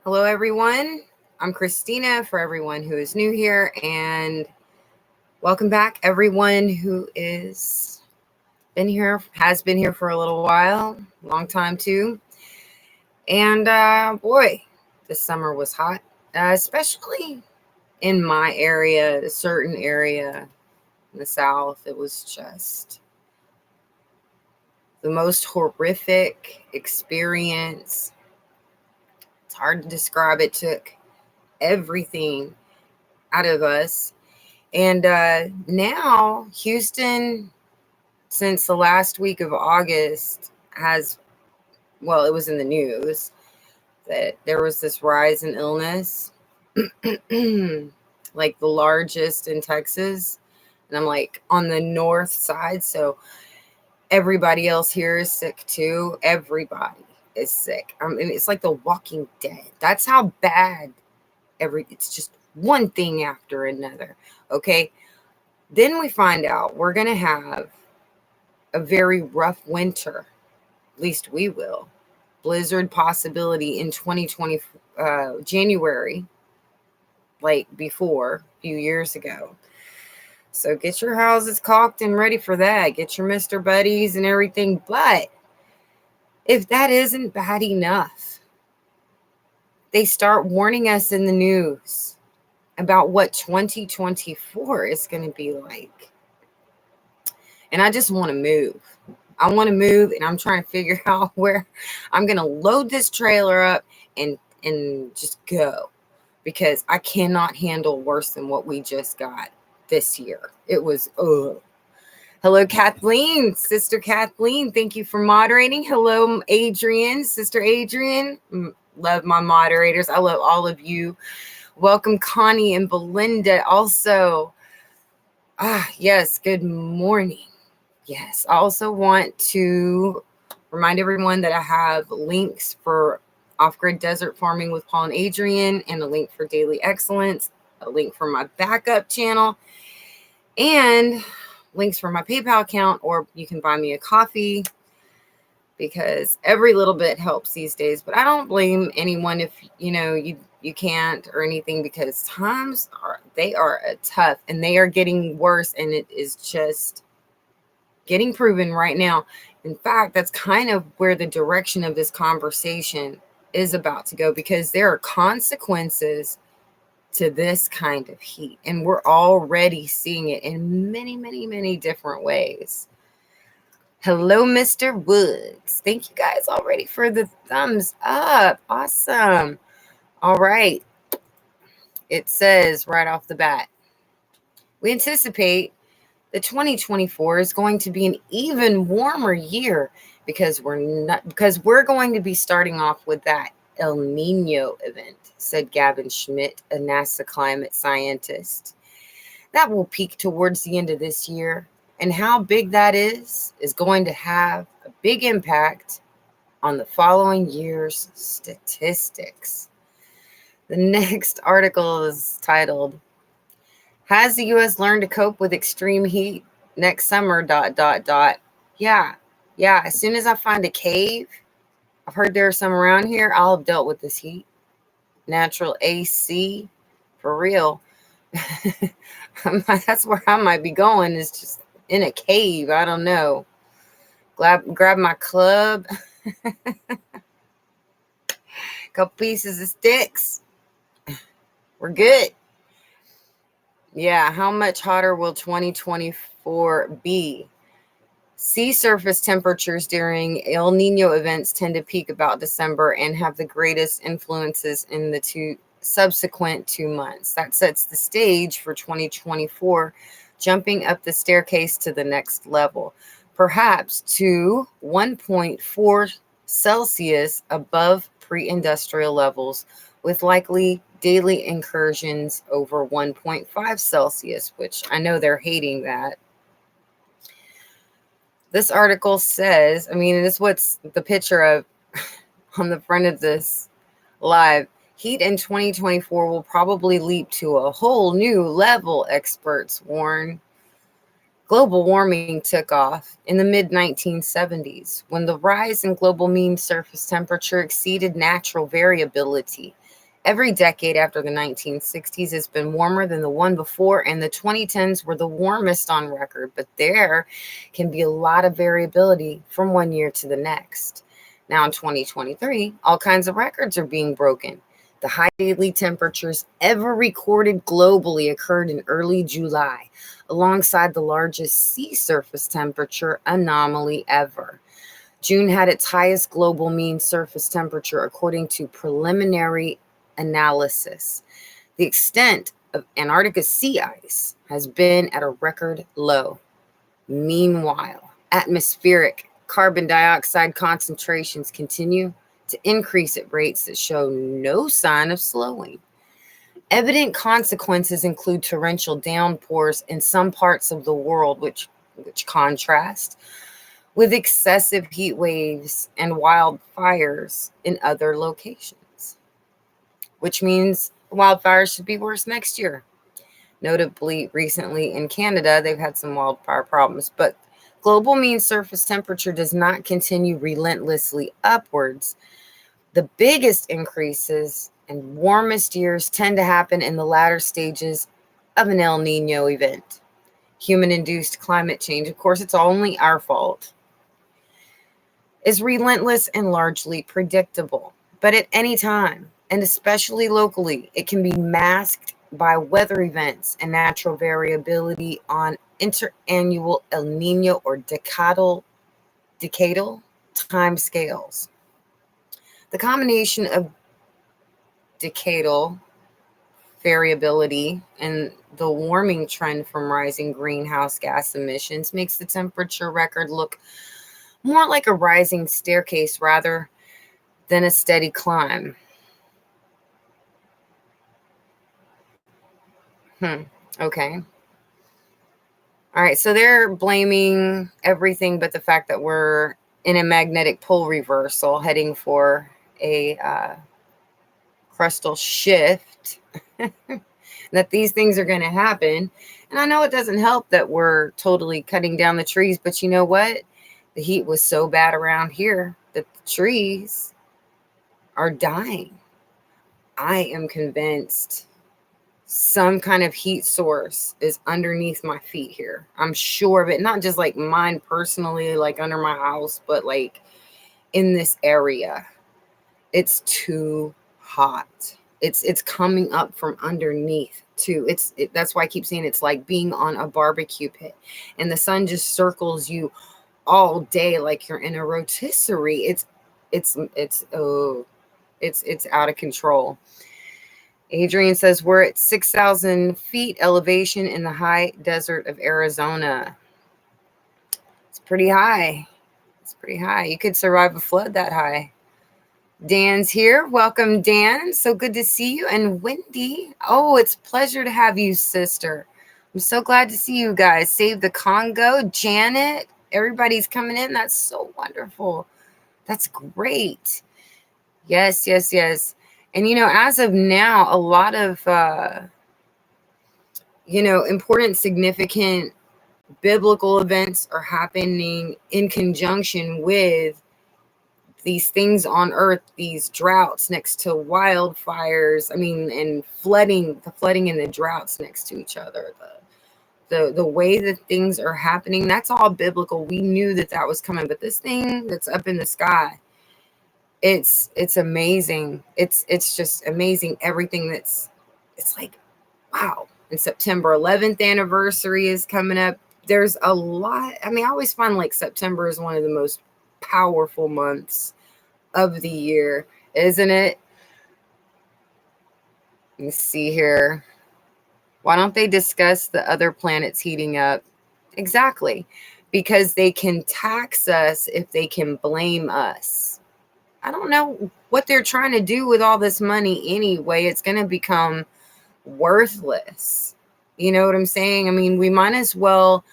Hello, everyone. I'm Christina for everyone who is new here, and welcome back, everyone who has been here for a little while, long time too. And boy, this summer was hot, especially in my area, a certain area in the South. It was just the most horrific experience. It's hard to describe. It took everything out of us. And now Houston, since the last week of August, it was in the news that there was this rise in illness, like the largest in Texas. And I'm like on the north side. So everybody else here is sick too. Everybody is sick. I mean, it's like the Walking Dead. That's how bad it's just one thing after another. Okay. Then we find out we're going to have a very rough winter. At least we will. Blizzard possibility in 2020, January, like before, a few years ago. So get your houses caulked and ready for that. Get your Mr. Buddies and everything. But if that isn't bad enough, they start warning us in the news about what 2024 is going to be like. And I just want to move. I want to move, and I'm trying to figure out where I'm going to load this trailer up and just go, because I cannot handle worse than what we just got this year. It was, Hello, Kathleen, Sister Kathleen. Thank you for moderating. Hello, Adrian, Sister Adrian. Love my moderators. I love all of you. Welcome, Connie and Belinda also. Yes, good morning. Yes, I also want to remind everyone that I have links for Off-Grid Desert Farming with Paul and Adrian, and a link for Daily Excellence, a link for my backup channel, and links for my PayPal account, or you can buy me a coffee, because every little bit helps these days. But I don't blame anyone if you can't or anything, because times are tough, and they are getting worse, and it is just getting proven right now. In fact, that's kind of where the direction of this conversation is about to go, because there are consequences to this kind of heat, and we're already seeing it in many, many, many different ways. Hello, Mr. Woods. Thank you guys already for the thumbs up. Awesome. All right. It says right off the bat, we anticipate that 2024 is going to be an even warmer year, because we're going to be starting off with that El Nino event, said Gavin Schmidt, a NASA climate scientist. That will peak towards the end of this year, and how big that is going to have a big impact on the following year's statistics. The next article is titled, "Has the U.S. learned to cope with extreme heat next summer, ... Yeah. As soon as I find a cave, I've heard there are some around here, I'll have dealt with this heat. Natural AC, for real." That's where I might be going, is just in a cave. I don't know. Grab my club, couple pieces of sticks. We're good. Yeah, how much hotter will 2024 be? Sea surface temperatures during El Nino events tend to peak about December and have the greatest influences in the subsequent 2 months. That sets the stage for 2024, jumping up the staircase to the next level, perhaps to 1.4 Celsius above pre-industrial levels, with likely daily incursions over 1.5 Celsius, which I know they're hating that. This article says, this is what's the picture of on the front of this live. Heat in 2024 will probably leap to a whole new level, experts warn. Global warming took off in the mid-1970s when the rise in global mean surface temperature exceeded natural variability. Every decade after the 1960s has been warmer than the one before, and the 2010s were the warmest on record, but there can be a lot of variability from one year to the next. Now in 2023, all kinds of records are being broken. The high daily temperatures ever recorded globally occurred in early July, alongside the largest sea surface temperature anomaly ever. June had its highest global mean surface temperature according to preliminary analysis. The extent of Antarctica's sea ice has been at a record low. Meanwhile, atmospheric carbon dioxide concentrations continue to increase at rates that show no sign of slowing. Evident consequences include torrential downpours in some parts of the world, which contrast with excessive heat waves and wildfires in other locations, which means wildfires should be worse next year. Notably, recently in Canada, they've had some wildfire problems, but global mean surface temperature does not continue relentlessly upwards. The biggest increases and warmest years tend to happen in the latter stages of an El Nino event. Human-induced climate change, of course, it's only our fault, is relentless and largely predictable. But at any time, and especially locally, it can be masked by weather events and natural variability on interannual El Nino or decadal time scales. The combination of decadal variability and the warming trend from rising greenhouse gas emissions makes the temperature record look more like a rising staircase rather than a steady climb. Okay. All right, so they're blaming everything but the fact that we're in a magnetic pole reversal heading for a crustal shift, that these things are going to happen. And I know it doesn't help that we're totally cutting down the trees, but you know what? The heat was so bad around here that the trees are dying. I am convinced some kind of heat source is underneath my feet here. I'm sure of it. Not just like mine personally, like under my house, but like in this area. It's too hot. It's coming up from underneath too. That's why I keep saying it's like being on a barbecue pit and the sun just circles you all day like you're in a rotisserie. It's out of control. Adrian says we're at 6,000 feet elevation in the high desert of Arizona. It's pretty high. It's pretty high. You could survive a flood that high. Dan's here. Welcome, Dan. So good to see you. And Wendy. Oh, it's a pleasure to have you, sister. I'm so glad to see you guys. Save the Congo. Janet. Everybody's coming in. That's so wonderful. That's great. Yes, yes, yes. And, as of now, a lot of, important, significant biblical events are happening in conjunction with these things on earth, these droughts next to wildfires. And flooding, the flooding and the droughts next to each other. The way that things are happening, that's all biblical. We knew that was coming. But this thing that's up in the sky, it's amazing. It's just amazing. Everything it's like, wow. And September 11th anniversary is coming up. There's a lot. I always find like September is one of the most powerful months of the year, isn't it? Let me see here. Why don't they discuss the other planets heating up? Exactly. Because they can tax us if they can blame us. I don't know what they're trying to do with all this money anyway. It's going to become worthless. You know what I'm saying? We might as well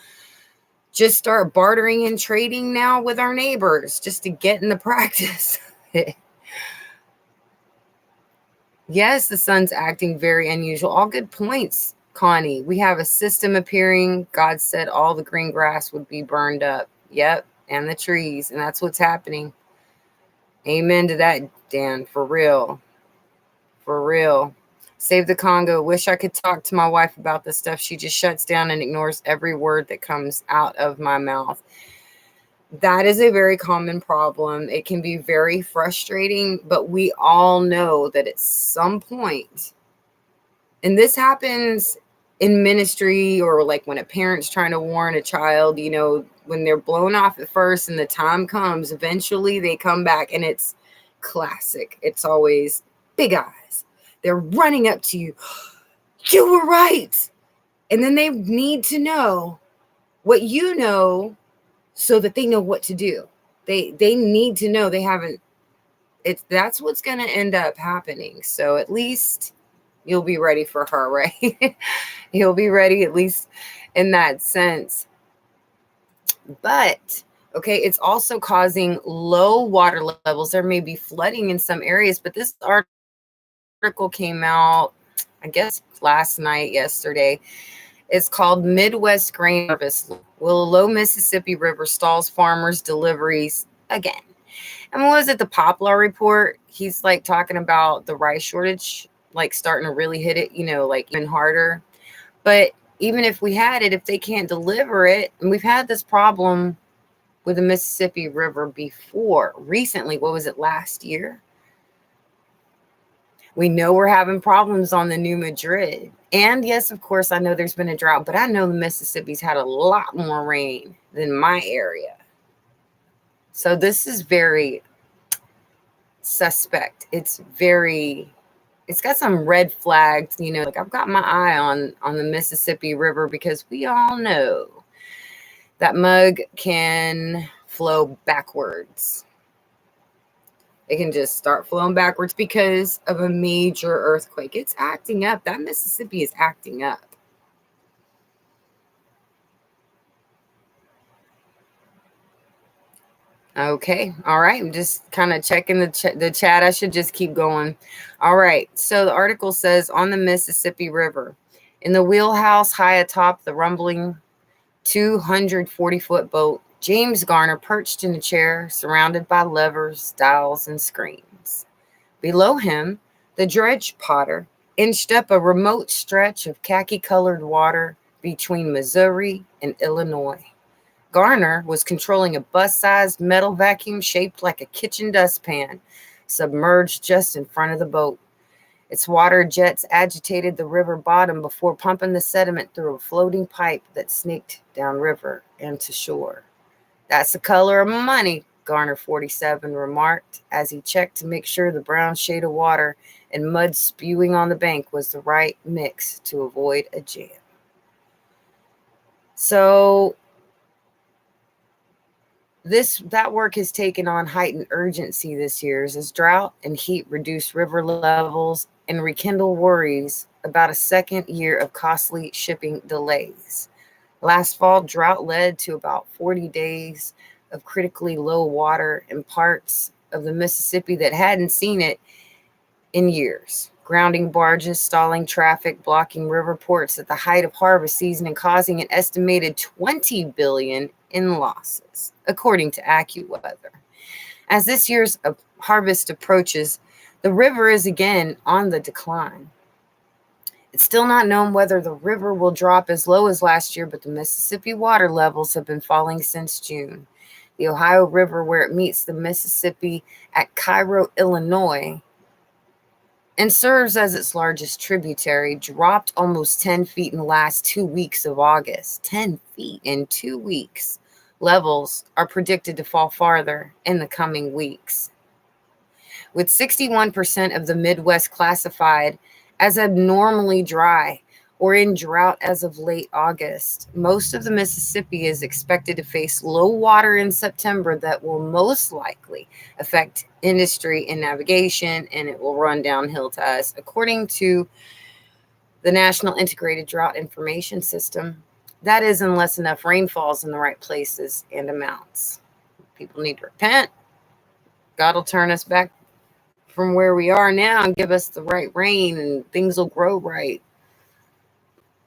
just start bartering and trading now with our neighbors just to get in the practice. Yes, the sun's acting very unusual. All good points, Connie. We have a system appearing. God said all the green grass would be burned up. Yep, and the trees. And that's what's happening. Amen to that, Dan. For real. For real. Save the Congo. Wish I could talk to my wife about this stuff. She just shuts down and ignores every word that comes out of my mouth. That is a very common problem. It can be very frustrating, but we all know that at some point, and this happens in ministry, or like when a parent's trying to warn a child, you know, when they're blown off at first and the time comes, eventually they come back, and it's classic. It's always big eyes. They're running up to you. You were right. And then they need to know what you know so that they know what to do. They need to know. They haven't. That's what's going to end up happening. So at least you'll be ready for her, right? You'll be ready, at least in that sense. But okay, it's also causing low water levels. There may be flooding in some areas, but this article came out, I guess, last night, yesterday. It's called Midwest Grain Harvest. Will a low Mississippi River stalls farmers' deliveries again? And what was it, the Poplar report? He's like talking about the rice shortage, like starting to really hit it, you know, like even harder. But even if we had it, if they can't deliver it, and we've had this problem with the Mississippi River before, recently, what was it, last year? We know we're having problems on the New Madrid. And yes, of course, I know there's been a drought, but I know the Mississippi's had a lot more rain than my area. So this is very suspect. It's got some red flags, you know, like I've got my eye on the Mississippi River, because we all know that mug can flow backwards. It can just start flowing backwards because of a major earthquake. It's acting up. That Mississippi is acting up. Okay. All right. I'm just kind of checking the chat. I should just keep going. All right. So the article says, on the Mississippi River, in the wheelhouse high atop the rumbling 240-foot boat, James Garner perched in a chair surrounded by levers, dials, and screens. Below him, the dredge potter inched up a remote stretch of khaki-colored water between Missouri and Illinois. Garner was controlling a bus-sized metal vacuum shaped like a kitchen dustpan, submerged just in front of the boat. Its water jets agitated the river bottom before pumping the sediment through a floating pipe that snaked downriver and to shore. "That's the color of money," Garner 47 remarked as he checked to make sure the brown shade of water and mud spewing on the bank was the right mix to avoid a jam. So that work has taken on heightened urgency this year as drought and heat reduce river levels and rekindle worries about a second year of costly shipping delays. Last fall, drought led to about 40 days of critically low water in parts of the Mississippi that hadn't seen it in years, grounding barges, stalling traffic, blocking river ports at the height of harvest season, and causing an estimated $20 billion in losses, according to AccuWeather. As this year's harvest approaches, the river is again on the decline. It's still not known whether the river will drop as low as last year, but the Mississippi water levels have been falling since June. The Ohio River, where it meets the Mississippi at Cairo, Illinois, and serves as its largest tributary, dropped almost 10 feet in the last 2 weeks of August. 10 feet in 2 weeks. Levels are predicted to fall farther in the coming weeks. With 61% of the Midwest classified as abnormally dry or in drought as of late August, most of the Mississippi is expected to face low water in September that will most likely affect industry and navigation, and it will run downhill to us, according to the National Integrated Drought Information System. That is, unless enough rain falls in the right places and amounts. People need to repent. God will turn us back from where we are now and give us the right rain, and things will grow right.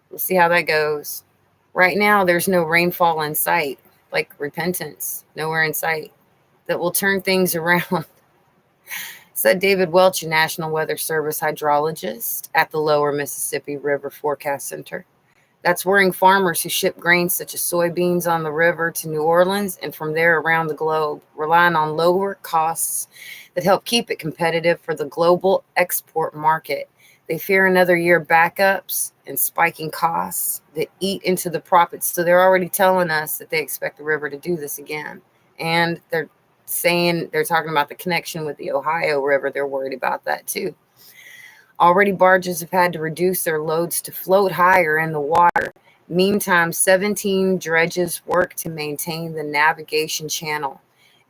We'll see how that goes. Right now, there's no rainfall in sight, like repentance, nowhere in sight, that will turn things around. Said David Welch, a National Weather Service hydrologist at the Lower Mississippi River Forecast Center. That's worrying farmers who ship grains such as soybeans on the river to New Orleans and from there around the globe, relying on lower costs that help keep it competitive for the global export market. They fear another year of backups and spiking costs that eat into the profits. So they're already telling us that they expect the river to do this again. And they're talking about the connection with the Ohio River. They're worried about that too. Already barges have had to reduce their loads to float higher in the water. Meantime, 17 dredges work to maintain the navigation channel.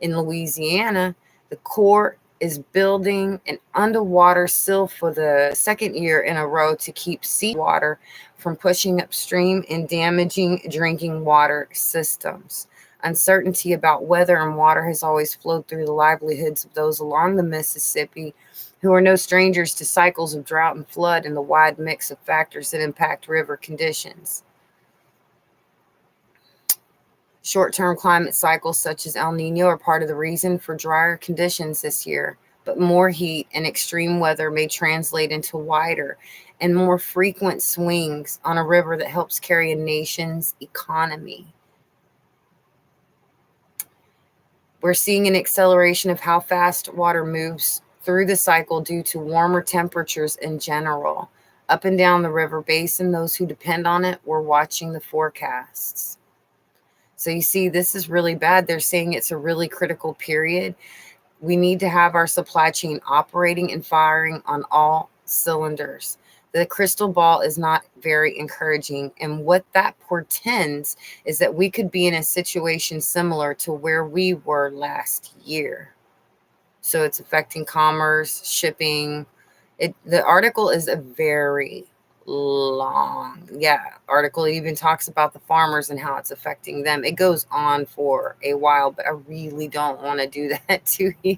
In Louisiana, the Corps is building an underwater sill for the second year in a row to keep seawater from pushing upstream and damaging drinking water systems. Uncertainty about weather and water has always flowed through the livelihoods of those along the Mississippi, who are no strangers to cycles of drought and flood and the wide mix of factors that impact river conditions. Short-term climate cycles such as El Nino are part of the reason for drier conditions this year, but more heat and extreme weather may translate into wider and more frequent swings on a river that helps carry a nation's economy. We're seeing an acceleration of how fast water moves through the cycle due to warmer temperatures in general. Up and down the river basin, those who depend on it were watching the forecasts. So you see, this is really bad. They're saying it's a really critical period. We need to have our supply chain operating and firing on all cylinders. The crystal ball is not very encouraging. And what that portends is that we could be in a situation similar to where we were last year. So it's affecting commerce, shipping. The article is a very long, article. It even talks about the farmers and how it's affecting them. It goes on for a while, but I really don't want to do that to you.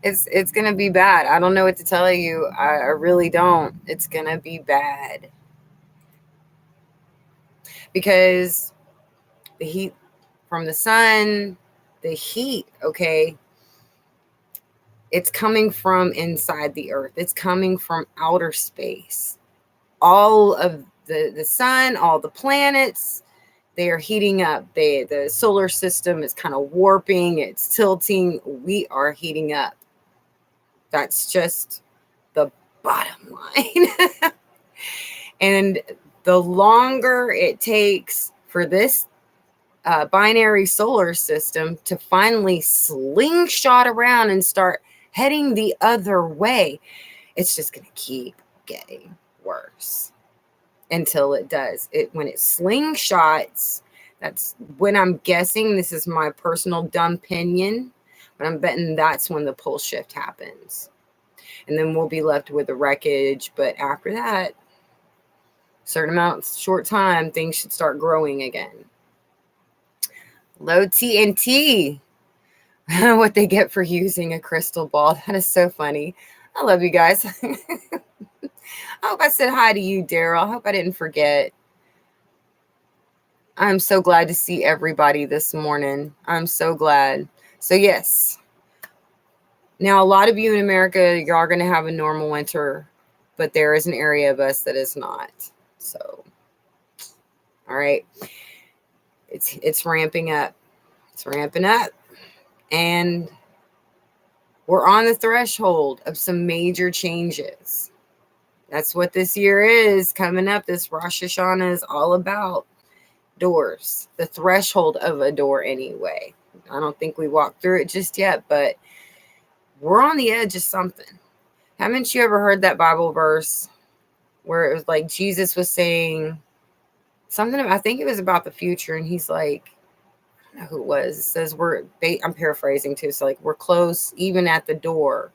It's going to be bad. I don't know what to tell you. I really don't. It's going to be bad. Because the heat from the sun, the heat, okay, it's coming from inside the earth. It's coming from outer space. All of the sun, all the planets, they are heating up. The solar system is kind of warping. It's tilting. We are heating up. That's just the bottom line. And the longer it takes for this binary solar system to finally slingshot around and start heading the other way, it's just going to keep getting worse until it does. When it slingshots, that's when I'm guessing, this is my personal dumb opinion, but I'm betting that's when the pole shift happens. And then we'll be left with the wreckage. But after that, certain amounts, short time, things should start growing again. Low TNT. What they get for using a crystal ball. That is so funny. I love you guys. I hope I said hi to you, Daryl. I hope I didn't forget. I'm so glad to see everybody this morning. I'm so glad. So yes. Now, a lot of you in America, you are going to have a normal winter, but there is an area of us that is not. So, all right. It's ramping up. It's ramping up. And we're on the threshold of some major changes. That's what this year is coming up. This Rosh Hashanah is all about doors, the threshold of a door anyway. I don't think we walked through it just yet, but we're on the edge of something. Haven't you ever heard that Bible verse where it was like Jesus was saying something, I think it was about the future, and he's like, I don't know who it was. It says I'm paraphrasing too. So like, we're close, even at the door.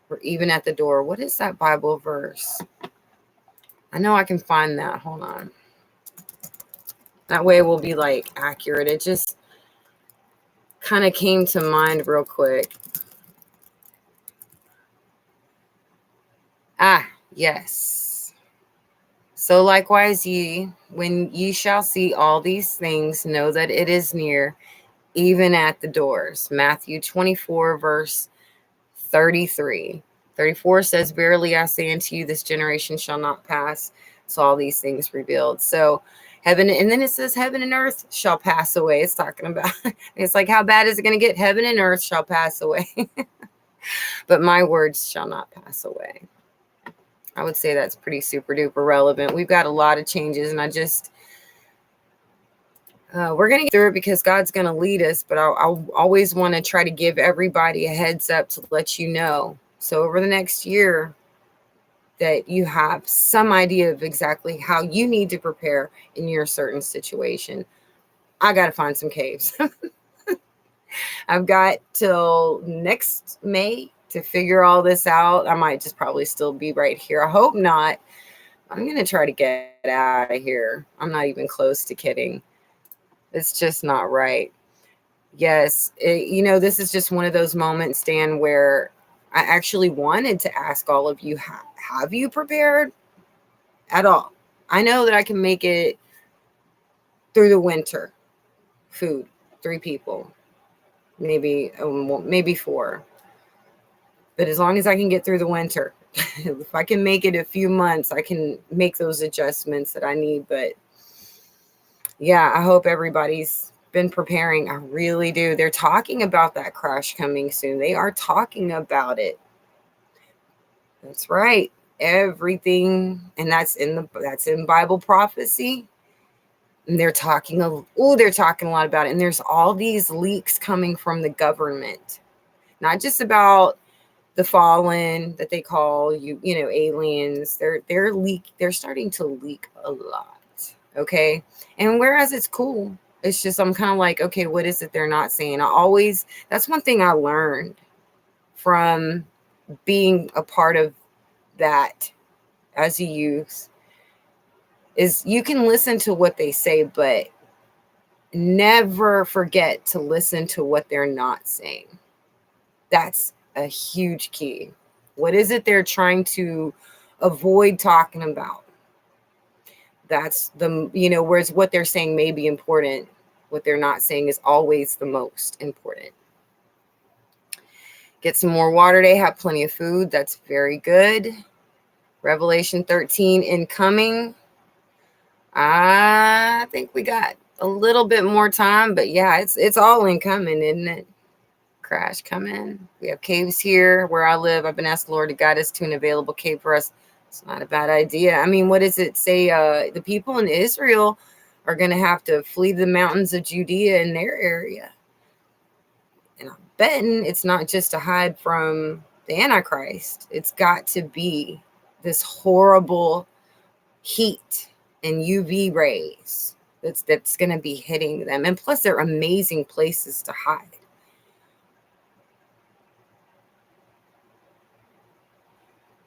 We're even at the door. What is that Bible verse? I know I can find that. Hold on. That way it will be like accurate. It just kind of came to mind real quick. Yes. So likewise when ye shall see all these things, know that it is near, even at the doors. Matthew 24, verse 33. 34 says, verily I say unto you, this generation shall not pass. So all these things revealed. So heaven, and then it says heaven and earth shall pass away. It's talking about, it's like, how bad is it going to get? Heaven and earth shall pass away. But my words shall not pass away. I would say that's pretty super duper relevant. We've got a lot of changes, and we're going to get through it because God's going to lead us, but I'll always want to try to give everybody a heads up to let you know. So over the next year, that you have some idea of exactly how you need to prepare in your certain situation. I got to find some caves. I've got till next May to figure all this out. I might just probably still be right here. I hope not. I'm going to try to get out of here. I'm not even close to kidding. It's just not right. Yes. This is just one of those moments, Dan, where I actually wanted to ask all of you, have you prepared at all? I know that I can make it through the winter. Food, 3 people, maybe 4. But as long as I can get through the winter, if I can make it a few months, I can make those adjustments that I need. But yeah, I hope everybody's been preparing. I really do. They're talking about that crash coming soon. They are talking about it. That's right. Everything, and that's in Bible prophecy. And they're talking a lot about it. And there's all these leaks coming from the government, not just about the fallen that they call aliens. They're starting to leak a lot. Okay. And whereas it's cool, it's just, I'm kind of like, okay, what is it they're not saying? That's one thing I learned from being a part of that as a youth, is you can listen to what they say, but never forget to listen to what they're not saying. That's a huge key. What is it they're trying to avoid talking about? That's whereas what they're saying may be important, what they're not saying is always the most important. Get some more water today, have plenty of food. That's very good. Revelation 13 incoming. I think we got a little bit more time, but yeah, it's all incoming, isn't it? Crash coming. We have caves here where I live. I've been asked the Lord to guide us to an available cave for us. It's not a bad idea. I mean, what does it say? The people in Israel are going to have to flee the mountains of Judea in their area. And I'm betting it's not just to hide from the Antichrist. It's got to be this horrible heat and UV rays that's going to be hitting them. And plus, they're amazing places to hide.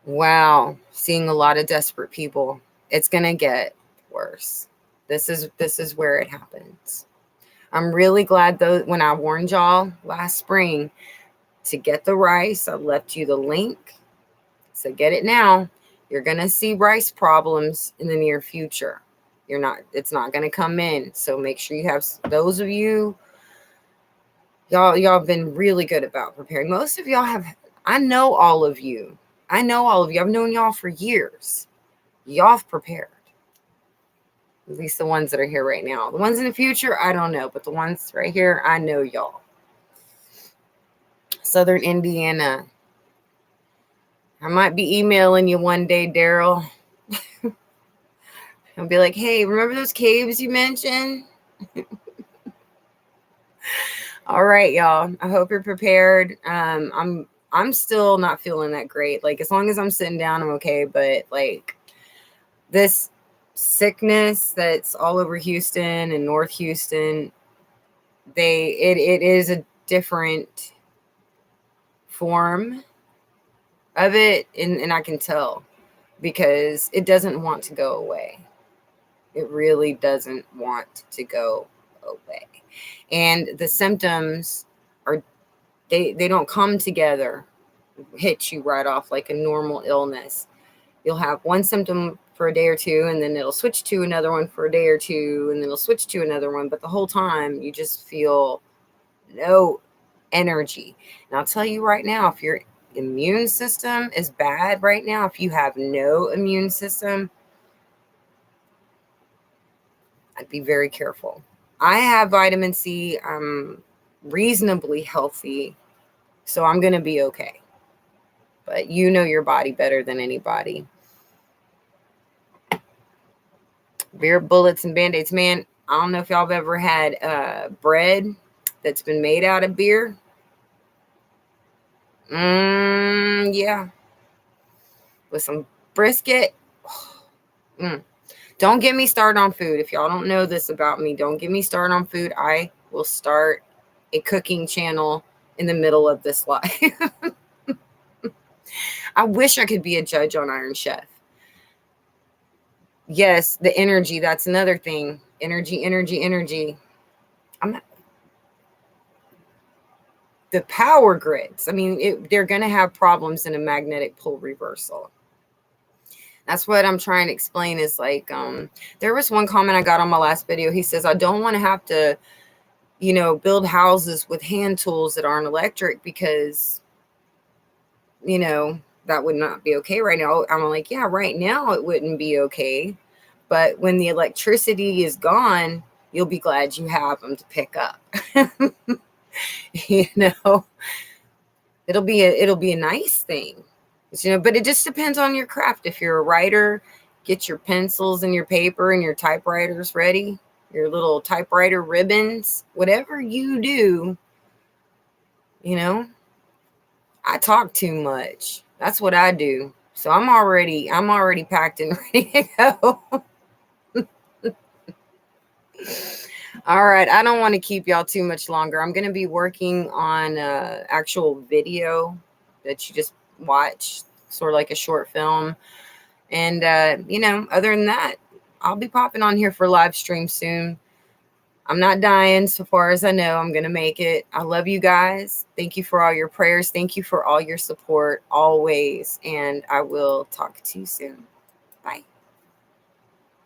Wow, seeing a lot of desperate people. It's going to get worse. This is where it happens. I'm really glad, though, when I warned y'all last spring to get the rice, I left you the link. So get it now. You're going to see rice problems in the near future. It's not going to come in. So make sure you have those of you. Y'all have been really good about preparing. Most of y'all have. I know all of you. I've known y'all for years. Y'all have prepared. At least the ones that are here right now. The ones in the future, I don't know. But the ones right here, I know y'all. Southern Indiana. I might be emailing you one day, Daryl. I'll be like, hey, remember those caves you mentioned? All right, y'all. I hope you're prepared. I'm still not feeling that great. Like, as long as I'm sitting down, I'm okay. But like this sickness that's all over Houston and North Houston, it is a different form of it, and I can tell because it doesn't want to go away. It really doesn't want to go away. And the symptoms they don't come together, hit you right off like a normal illness. You'll have one symptom for a day or two, and then it'll switch to another one for a day or two, and then it'll switch to another one. But the whole time you just feel no energy. And I'll tell you right now, if you're immune system is bad right now, if you have no immune system, I'd be very careful. I have vitamin C. I'm reasonably healthy, so I'm going to be okay. But you know your body better than anybody. Beer, bullets, and Band-Aids. Man, I don't know if y'all have ever had bread that's been made out of beer. Yeah. With some brisket. Don't get me started on food. If y'all don't know this about me, don't get me started on food. I will start a cooking channel in the middle of this life. I wish I could be a judge on Iron Chef. Yes, the energy. That's another thing. Energy, energy, energy. The power grids. I mean, they're going to have problems in a magnetic pole reversal. That's what I'm trying to explain is like, there was one comment I got on my last video. He says, I don't want to have to, build houses with hand tools that aren't electric because, that would not be okay right now. I'm like, yeah, right now it wouldn't be okay. But when the electricity is gone, you'll be glad you have them to pick up. It'll be a nice thing. But it just depends on your craft. If you're a writer, get your pencils and your paper and your typewriters ready, your little typewriter ribbons, whatever you do. I talk too much. That's what I do. So I'm already packed and ready to go. All right. I don't want to keep y'all too much longer. I'm going to be working on actual video that you just watch, sort of like a short film. And, other than that, I'll be popping on here for live stream soon. I'm not dying. So far as I know, I'm going to make it. I love you guys. Thank you for all your prayers. Thank you for all your support always. And I will talk to you soon.